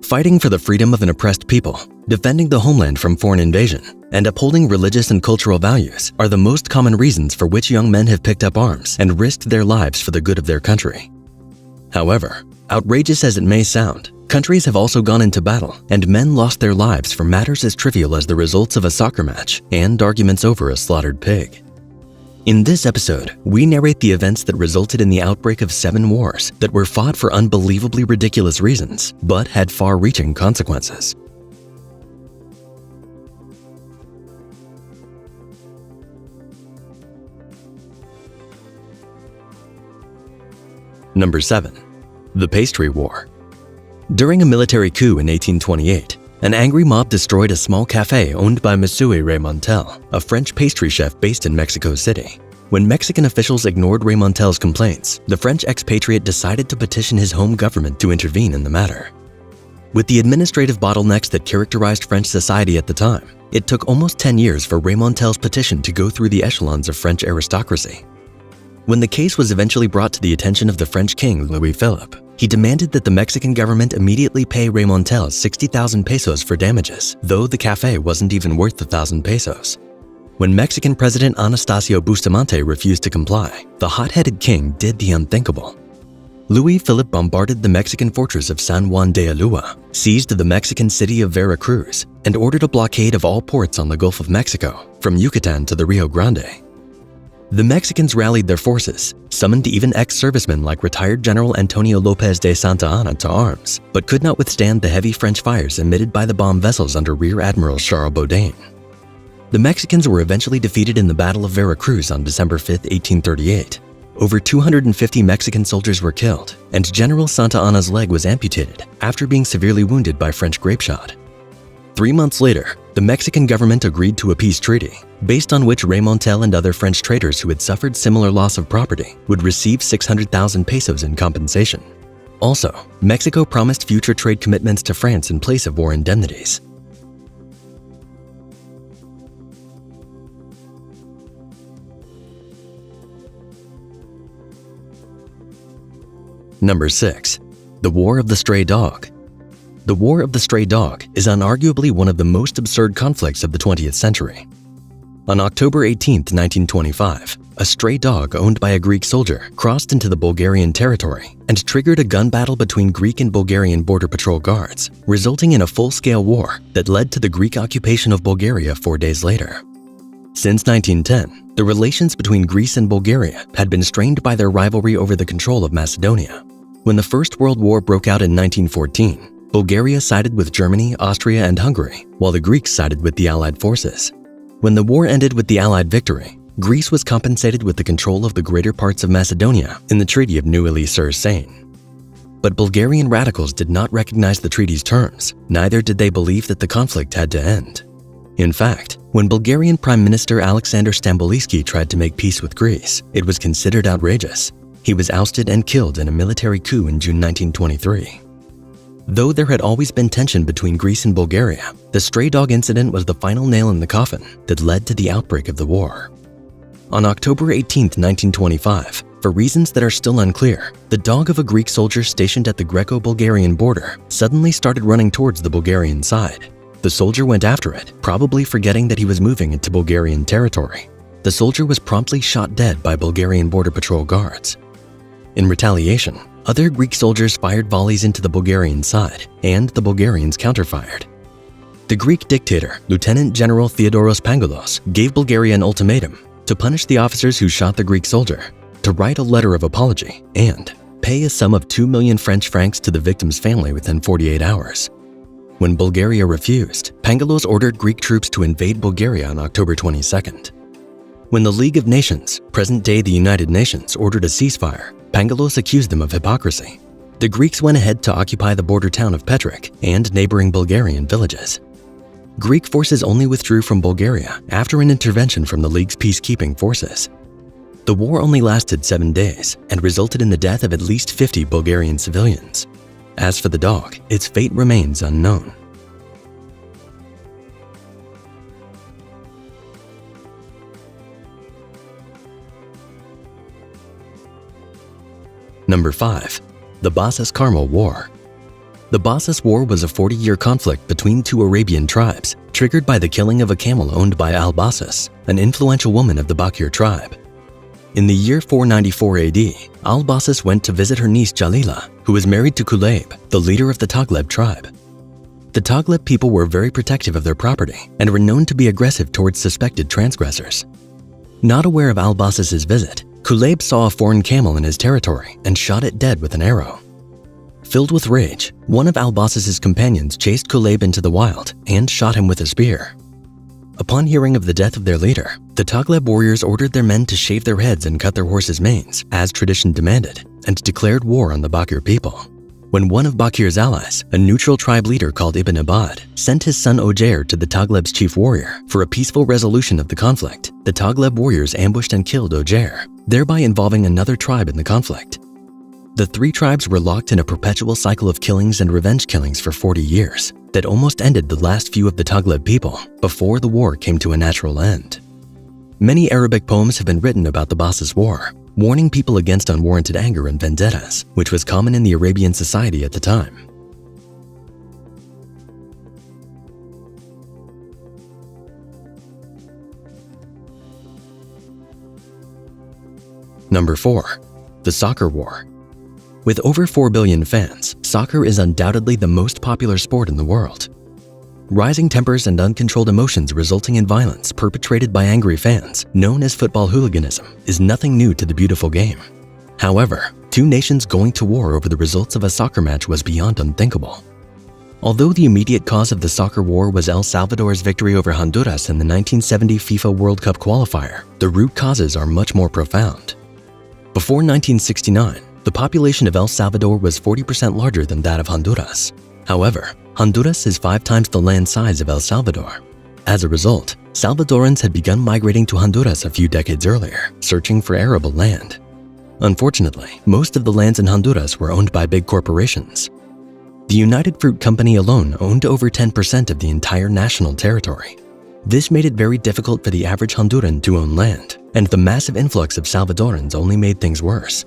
Fighting for the freedom of an oppressed people, defending the homeland from foreign invasion, and upholding religious and cultural values are the most common reasons for which young men have picked up arms and risked their lives for the good of their country. However, outrageous as it may sound, countries have also gone into battle and men lost their lives for matters as trivial as the results of a soccer match and arguments over a slaughtered pig. In this episode, we narrate the events that resulted in the outbreak of 7 wars that were fought for unbelievably ridiculous reasons, but had far-reaching consequences. Number 7. The Pastry War. During a military coup in 1828, an angry mob destroyed a small cafe owned by Monsieur Raymontel, a French pastry chef based in Mexico City. When Mexican officials ignored Raymontel's complaints, the French expatriate decided to petition his home government to intervene in the matter. With the administrative bottlenecks that characterized French society at the time, it took almost 10 years for Raymontel's petition to go through the echelons of French aristocracy. When the case was eventually brought to the attention of the French king, Louis Philippe, he demanded that the Mexican government immediately pay Raymontel 60,000 pesos for damages, though the cafe wasn't even worth 1,000 pesos. When Mexican President Anastasio Bustamante refused to comply, the hot-headed king did the unthinkable. Louis Philippe bombarded the Mexican fortress of San Juan de Ulúa, seized the Mexican city of Veracruz, and ordered a blockade of all ports on the Gulf of Mexico, from Yucatan to the Rio Grande. The Mexicans rallied their forces, summoned even ex-servicemen like retired General Antonio Lopez de Santa Anna to arms, but could not withstand the heavy French fires emitted by the bomb vessels under Rear Admiral Charles Baudin. The Mexicans were eventually defeated in the Battle of Veracruz on December 5, 1838. Over 250 Mexican soldiers were killed, and General Santa Anna's leg was amputated after being severely wounded by French grape shot. 3 months later, the Mexican government agreed to a peace treaty, based on which Raymontel and other French traders who had suffered similar loss of property would receive 600,000 pesos in compensation. Also, Mexico promised future trade commitments to France in place of war indemnities. Number 6. The War of the Stray Dog. The War of the Stray Dog is unarguably one of the most absurd conflicts of the 20th century. On October 18, 1925, a stray dog owned by a Greek soldier crossed into the Bulgarian territory and triggered a gun battle between Greek and Bulgarian border patrol guards, resulting in a full-scale war that led to the Greek occupation of Bulgaria 4 days later. Since 1910, the relations between Greece and Bulgaria had been strained by their rivalry over the control of Macedonia. When the First World War broke out in 1914, Bulgaria sided with Germany, Austria, and Hungary, while the Greeks sided with the Allied forces. When the war ended with the Allied victory, Greece was compensated with the control of the greater parts of Macedonia in the Treaty of Neuilly-sur-Seine. But Bulgarian radicals did not recognize the treaty's terms, neither did they believe that the conflict had to end. In fact, when Bulgarian Prime Minister Alexander Stamboliski tried to make peace with Greece, it was considered outrageous. He was ousted and killed in a military coup in June 1923. Though there had always been tension between Greece and Bulgaria, the stray dog incident was the final nail in the coffin that led to the outbreak of the war. On October 18, 1925, for reasons that are still unclear, the dog of a Greek soldier stationed at the Greco-Bulgarian border suddenly started running towards the Bulgarian side. The soldier went after it, probably forgetting that he was moving into Bulgarian territory. The soldier was promptly shot dead by Bulgarian border patrol guards. In retaliation, other Greek soldiers fired volleys into the Bulgarian side, and the Bulgarians counterfired. The Greek dictator, Lieutenant General Theodoros Pangalos, gave Bulgaria an ultimatum to punish the officers who shot the Greek soldier, to write a letter of apology, and pay a sum of 2 million French francs to the victim's family within 48 hours. When Bulgaria refused, Pangalos ordered Greek troops to invade Bulgaria on October 22nd. When the League of Nations, present-day the United Nations, ordered a ceasefire, Pangalos accused them of hypocrisy. The Greeks went ahead to occupy the border town of Petric and neighboring Bulgarian villages. Greek forces only withdrew from Bulgaria after an intervention from the League's peacekeeping forces. The war only lasted 7 days and resulted in the death of at least 50 Bulgarian civilians. As for the dog, its fate remains unknown. Number 5. The Basas Carmel War. The Bosas War was a 40-year conflict between two Arabian tribes, triggered by the killing of a camel owned by Al-Basas, an influential woman of the Bakir tribe. In the year 494 AD, Al-Basas went to visit her niece Jalila, who was married to Kulayb, the leader of the Taghleb tribe. The Taghleb people were very protective of their property and were known to be aggressive towards suspected transgressors. Not aware of Al-Basas' visit, Kulayb saw a foreign camel in his territory and shot it dead with an arrow. Filled with rage, one of Al-Basas' companions chased Kulayb into the wild and shot him with a spear. Upon hearing of the death of their leader, the Taghleb warriors ordered their men to shave their heads and cut their horses' manes, as tradition demanded, and declared war on the Bakir people. When one of Bakir's allies, a neutral tribe leader called Ibn Abad, sent his son Ojair to the Taghleb's chief warrior for a peaceful resolution of the conflict, the Taghleb warriors ambushed and killed Ojair, thereby involving another tribe in the conflict. The three tribes were locked in a perpetual cycle of killings and revenge killings for 40 years that almost ended the last few of the Taghleb people before the war came to a natural end. Many Arabic poems have been written about the Bosas War, warning people against unwarranted anger and vendettas, which was common in the Arabian society at the time. Number 4. The Soccer War. With over 4 billion fans, soccer is undoubtedly the most popular sport in the world. Rising tempers and uncontrolled emotions resulting in violence perpetrated by angry fans, known as football hooliganism, is nothing new to the beautiful game. However, two nations going to war over the results of a soccer match was beyond unthinkable. Although the immediate cause of the soccer war was El Salvador's victory over Honduras in the 1970 FIFA World Cup qualifier, the root causes are much more profound. Before 1969, the population of El Salvador was 40% larger than that of Honduras. However, Honduras is 5 times the land size of El Salvador. As a result, Salvadorans had begun migrating to Honduras a few decades earlier, searching for arable land. Unfortunately, most of the lands in Honduras were owned by big corporations. The United Fruit Company alone owned over 10% of the entire national territory. This made it very difficult for the average Honduran to own land, and the massive influx of Salvadorans only made things worse.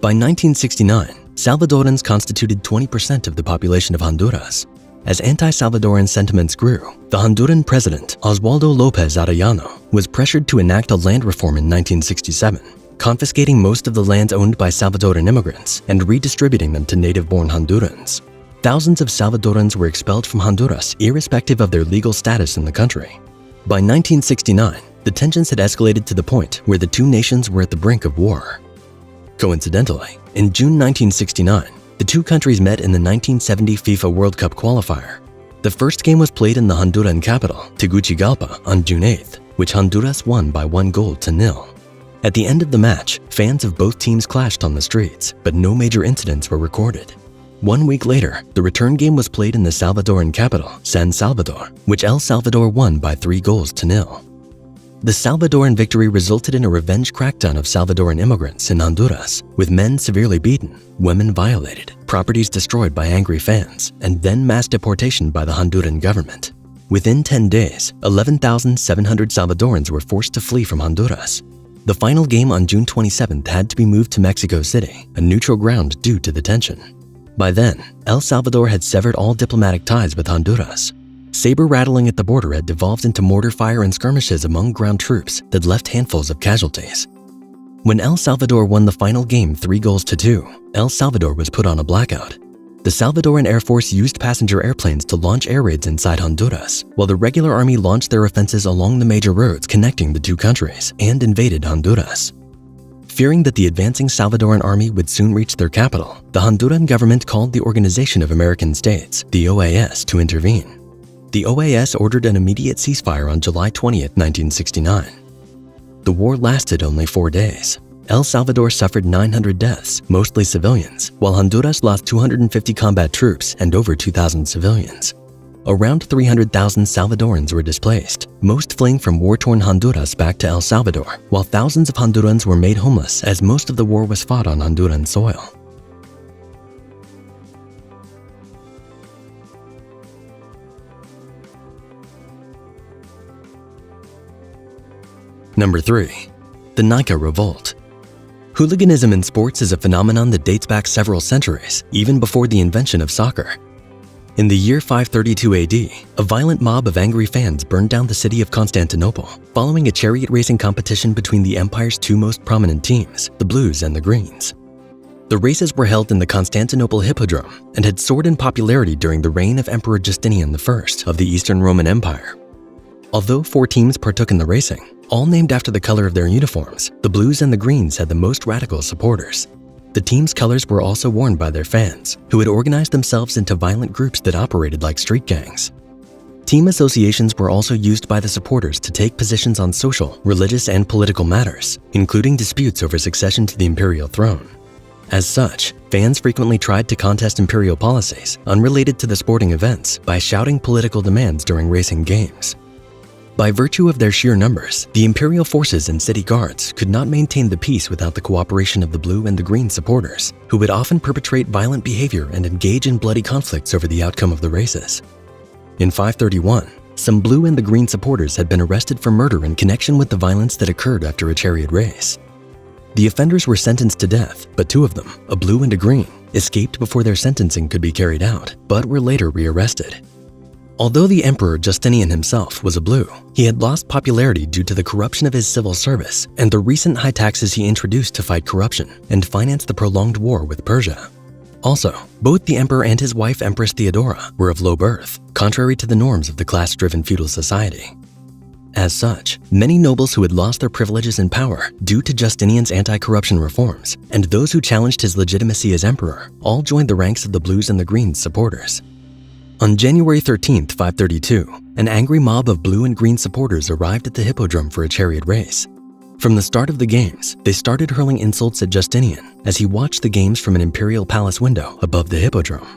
By 1969, Salvadorans constituted 20% of the population of Honduras. As anti-Salvadoran sentiments grew, the Honduran president, Oswaldo López Arellano, was pressured to enact a land reform in 1967, confiscating most of the lands owned by Salvadoran immigrants and redistributing them to native-born Hondurans. Thousands of Salvadorans were expelled from Honduras irrespective of their legal status in the country. By 1969, the tensions had escalated to the point where the two nations were at the brink of war. Coincidentally, in June 1969, the two countries met in the 1970 FIFA World Cup qualifier. The first game was played in the Honduran capital, Tegucigalpa, on June 8th, which Honduras won by 1-0. At the end of the match, fans of both teams clashed on the streets, but no major incidents were recorded. 1 week later, the return game was played in the Salvadoran capital, San Salvador, which El Salvador won by 3-0. The Salvadoran victory resulted in a revenge crackdown of Salvadoran immigrants in Honduras, with men severely beaten, women violated, properties destroyed by angry fans, and then mass deportation by the Honduran government. Within 10 days, 11,700 Salvadorans were forced to flee from Honduras. The final game on June 27th had to be moved to Mexico City, a neutral ground due to the tension. By then, El Salvador had severed all diplomatic ties with Honduras. Saber rattling at the border had devolved into mortar fire and skirmishes among ground troops that left handfuls of casualties. When El Salvador won the final game 3-2, El Salvador was put on a blackout. The Salvadoran Air Force used passenger airplanes to launch air raids inside Honduras, while the regular army launched their offenses along the major roads connecting the two countries and invaded Honduras. Fearing that the advancing Salvadoran army would soon reach their capital, the Honduran government called the Organization of American States, the OAS, to intervene. The OAS ordered an immediate ceasefire on July 20, 1969. The war lasted only 4 days. El Salvador suffered 900 deaths, mostly civilians, while Honduras lost 250 combat troops and over 2,000 civilians. Around 300,000 Salvadorans were displaced, most fleeing from war-torn Honduras back to El Salvador, while thousands of Hondurans were made homeless as most of the war was fought on Honduran soil. Number 3. The Nika Revolt. Hooliganism in sports is a phenomenon that dates back several centuries, even before the invention of soccer. In the year 532 AD, a violent mob of angry fans burned down the city of Constantinople, following a chariot racing competition between the empire's two most prominent teams, the Blues and the Greens. The races were held in the Constantinople Hippodrome and had soared in popularity during the reign of Emperor Justinian I of the Eastern Roman Empire. Although 4 teams partook in the racing, all named after the color of their uniforms, the Blues and the Greens had the most radical supporters. The team's colors were also worn by their fans, who had organized themselves into violent groups that operated like street gangs. Team associations were also used by the supporters to take positions on social, religious, and political matters, including disputes over succession to the imperial throne. As such, fans frequently tried to contest imperial policies unrelated to the sporting events by shouting political demands during racing games. By virtue of their sheer numbers, the imperial forces and city guards could not maintain the peace without the cooperation of the Blue and the Green supporters, who would often perpetrate violent behavior and engage in bloody conflicts over the outcome of the races. In 531, some Blue and the Green supporters had been arrested for murder in connection with the violence that occurred after a chariot race. The offenders were sentenced to death, but 2 of them, a Blue and a Green, escaped before their sentencing could be carried out, but were later rearrested. Although the Emperor Justinian himself was a Blue, he had lost popularity due to the corruption of his civil service and the recent high taxes he introduced to fight corruption and finance the prolonged war with Persia. Also, both the Emperor and his wife Empress Theodora were of low birth, contrary to the norms of the class-driven feudal society. As such, many nobles who had lost their privileges and power due to Justinian's anti-corruption reforms, and those who challenged his legitimacy as emperor, all joined the ranks of the Blues and the Greens supporters. On January 13, 532, an angry mob of Blue and Green supporters arrived at the Hippodrome for a chariot race. From the start of the games, they started hurling insults at Justinian as he watched the games from an imperial palace window above the Hippodrome.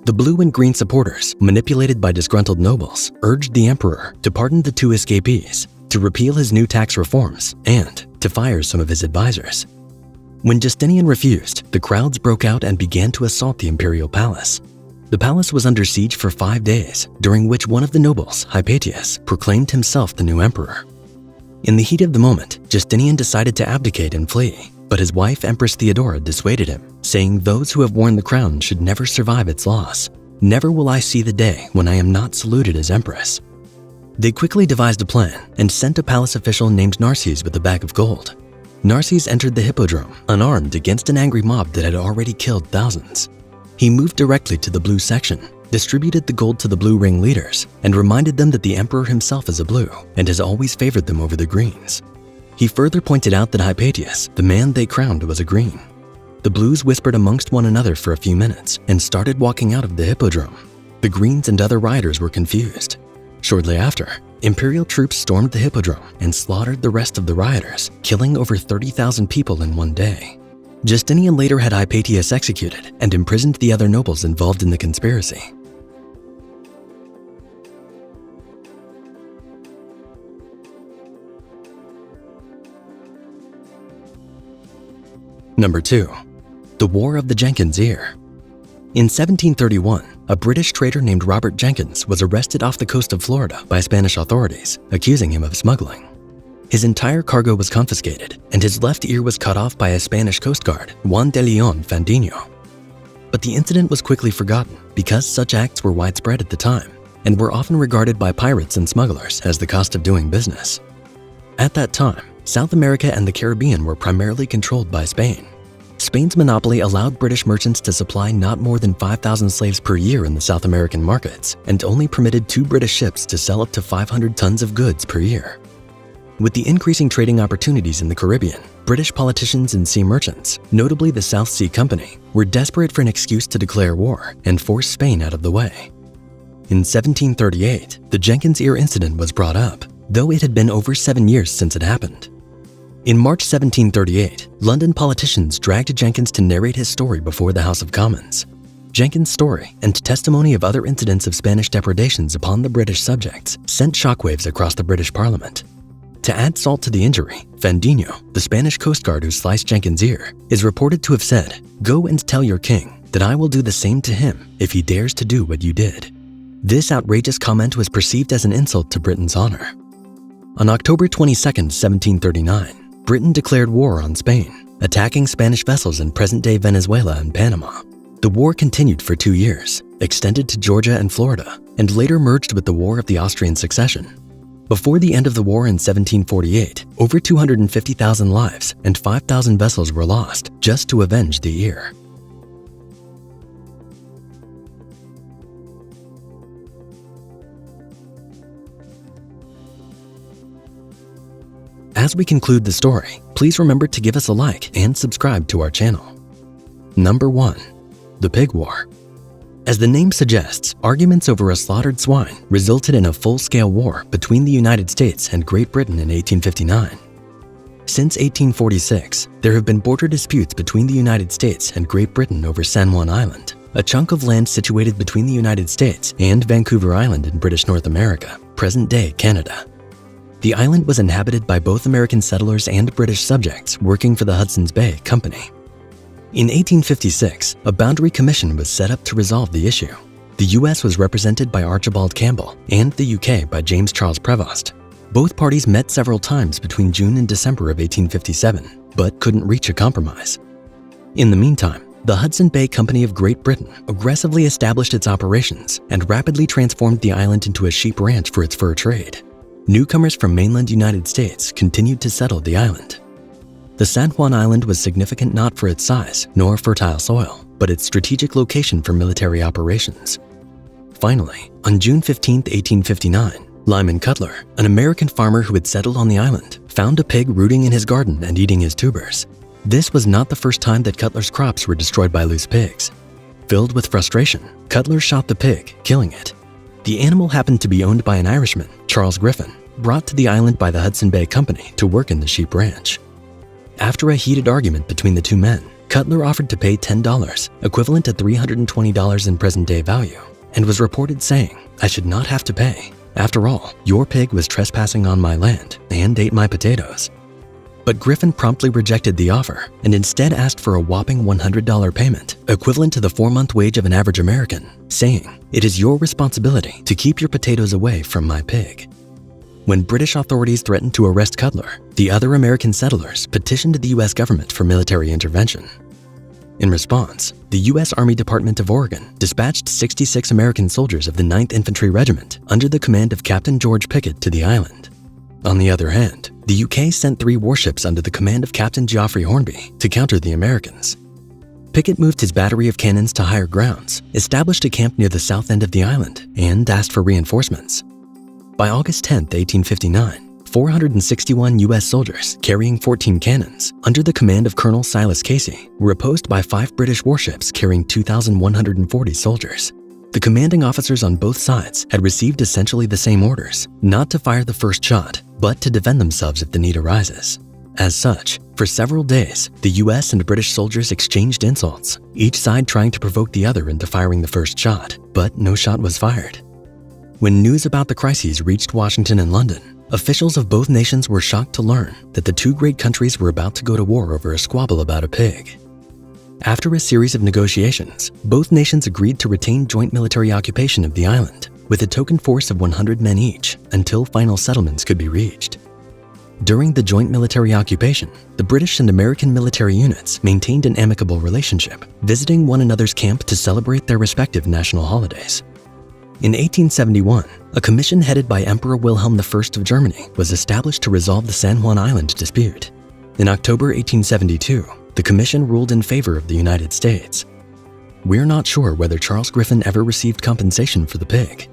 The Blue and Green supporters, manipulated by disgruntled nobles, urged the emperor to pardon the 2 escapees, to repeal his new tax reforms, and to fire some of his advisors. When Justinian refused, the crowds broke out and began to assault the imperial palace. The palace was under siege for 5 days, during which one of the nobles, Hypatius, proclaimed himself the new emperor. In the heat of the moment, Justinian decided to abdicate and flee, but his wife Empress Theodora dissuaded him, saying those who have worn the crown should never survive its loss. Never will I see the day when I am not saluted as empress. They quickly devised a plan and sent a palace official named Narses with a bag of gold. Narses entered the Hippodrome, unarmed, against an angry mob that had already killed thousands. He moved directly to the Blue section, distributed the gold to the Blue ring leaders, and reminded them that the emperor himself is a Blue and has always favored them over the Greens. He further pointed out that Hypatius, the man they crowned, was a Green. The Blues whispered amongst one another for a few minutes and started walking out of the Hippodrome. The Greens and other rioters were confused. Shortly after, imperial troops stormed the Hippodrome and slaughtered the rest of the rioters, killing over 30,000 people in one day. Justinian later had Hypatius executed and imprisoned the other nobles involved in the conspiracy. Number 2. The War of the Jenkins Ear. In 1731, a British trader named Robert Jenkins was arrested off the coast of Florida by Spanish authorities, accusing him of smuggling. His entire cargo was confiscated, and his left ear was cut off by a Spanish coast guard, Juan de Leon Fandiño. But the incident was quickly forgotten because such acts were widespread at the time and were often regarded by pirates and smugglers as the cost of doing business. At that time, South America and the Caribbean were primarily controlled by Spain. Spain's monopoly allowed British merchants to supply not more than 5,000 slaves per year in the South American markets and only permitted 2 British ships to sell up to 500 tons of goods per year. With the increasing trading opportunities in the Caribbean, British politicians and sea merchants, notably the South Sea Company, were desperate for an excuse to declare war and force Spain out of the way. In 1738, the Jenkins Ear incident was brought up, though it had been over 7 years since it happened. In March 1738, London politicians dragged Jenkins to narrate his story before the House of Commons. Jenkins' story and testimony of other incidents of Spanish depredations upon the British subjects sent shockwaves across the British Parliament. To add salt to the injury, Fandiño, the Spanish coast guard who sliced Jenkins' ear, is reported to have said, "Go and tell your king that I will do the same to him if he dares to do what you did." This outrageous comment was perceived as an insult to Britain's honor. On October 22, 1739, Britain declared war on Spain, attacking Spanish vessels in present-day Venezuela and Panama. The war continued for 2 years, extended to Georgia and Florida, and later merged with the War of the Austrian Succession. Before the end of the war in 1748, over 250,000 lives and 5,000 vessels were lost just to avenge the year. As we conclude the story, please remember to give us a like and subscribe to our channel. Number 1. The Pig War. As the name suggests, arguments over a slaughtered swine resulted in a full-scale war between the United States and Great Britain in 1859. Since 1846, there have been border disputes between the United States and Great Britain over San Juan Island, a chunk of land situated between the United States and Vancouver Island in British North America, present-day Canada. The island was inhabited by both American settlers and British subjects working for the Hudson's Bay Company. In 1856, a boundary commission was set up to resolve the issue. The US was represented by Archibald Campbell and the UK by James Charles Prevost. Both parties met several times between June and December of 1857, but couldn't reach a compromise. In the meantime, the Hudson Bay Company of Great Britain aggressively established its operations and rapidly transformed the island into a sheep ranch for its fur trade. Newcomers from mainland United States continued to settle the island. The San Juan Island was significant not for its size nor fertile soil, but its strategic location for military operations. Finally, on June 15, 1859, Lyman Cutler, an American farmer who had settled on the island, found a pig rooting in his garden and eating his tubers. This was not the first time that Cutler's crops were destroyed by loose pigs. Filled with frustration, Cutler shot the pig, killing it. The animal happened to be owned by an Irishman, Charles Griffin, brought to the island by the Hudson Bay Company to work in the sheep ranch. After a heated argument between the two men, Cutler offered to pay $10, equivalent to $320 in present-day value, and was reported saying, "I should not have to pay. After all, your pig was trespassing on my land and ate my potatoes." But Griffin promptly rejected the offer and instead asked for a whopping $100 payment, equivalent to the 4-month wage of an average American, saying, "It is your responsibility to keep your potatoes away from my pig." When British authorities threatened to arrest Cutler, the other American settlers petitioned the US government for military intervention. In response, the US Army Department of Oregon dispatched 66 American soldiers of the 9th Infantry Regiment under the command of Captain George Pickett to the island. On the other hand, the UK sent 3 warships under the command of Captain Geoffrey Hornby to counter the Americans. Pickett moved his battery of cannons to higher grounds, established a camp near the south end of the island, and asked for reinforcements. By August 10, 1859, 461 US soldiers carrying 14 cannons under the command of Colonel Silas Casey were opposed by 5 British warships carrying 2,140 soldiers. The commanding officers on both sides had received essentially the same orders, not to fire the first shot, but to defend themselves if the need arises. As such, for several days, the US and British soldiers exchanged insults, each side trying to provoke the other into firing the first shot, but no shot was fired. When news about the crises reached Washington and London, officials of both nations were shocked to learn that the two great countries were about to go to war over a squabble about a pig. After a series of negotiations, both nations agreed to retain joint military occupation of the island, with a token force of 100 men each, until final settlements could be reached. During the joint military occupation, the British and American military units maintained an amicable relationship, visiting one another's camp to celebrate their respective national holidays. In 1871, a commission headed by Emperor Wilhelm I of Germany was established to resolve the San Juan Island dispute. In October 1872, the commission ruled in favor of the United States. We're not sure whether Charles Griffin ever received compensation for the pig.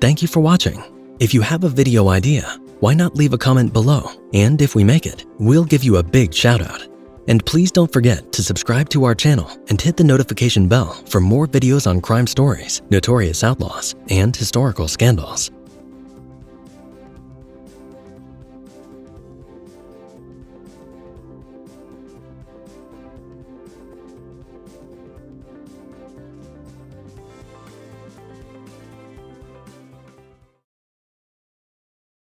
Thank you for watching. If you have a video idea, why not leave a comment below? And if we make it, we'll give you a big shout out. And please don't forget to subscribe to our channel and hit the notification bell for more videos on crime stories, notorious outlaws, and historical scandals.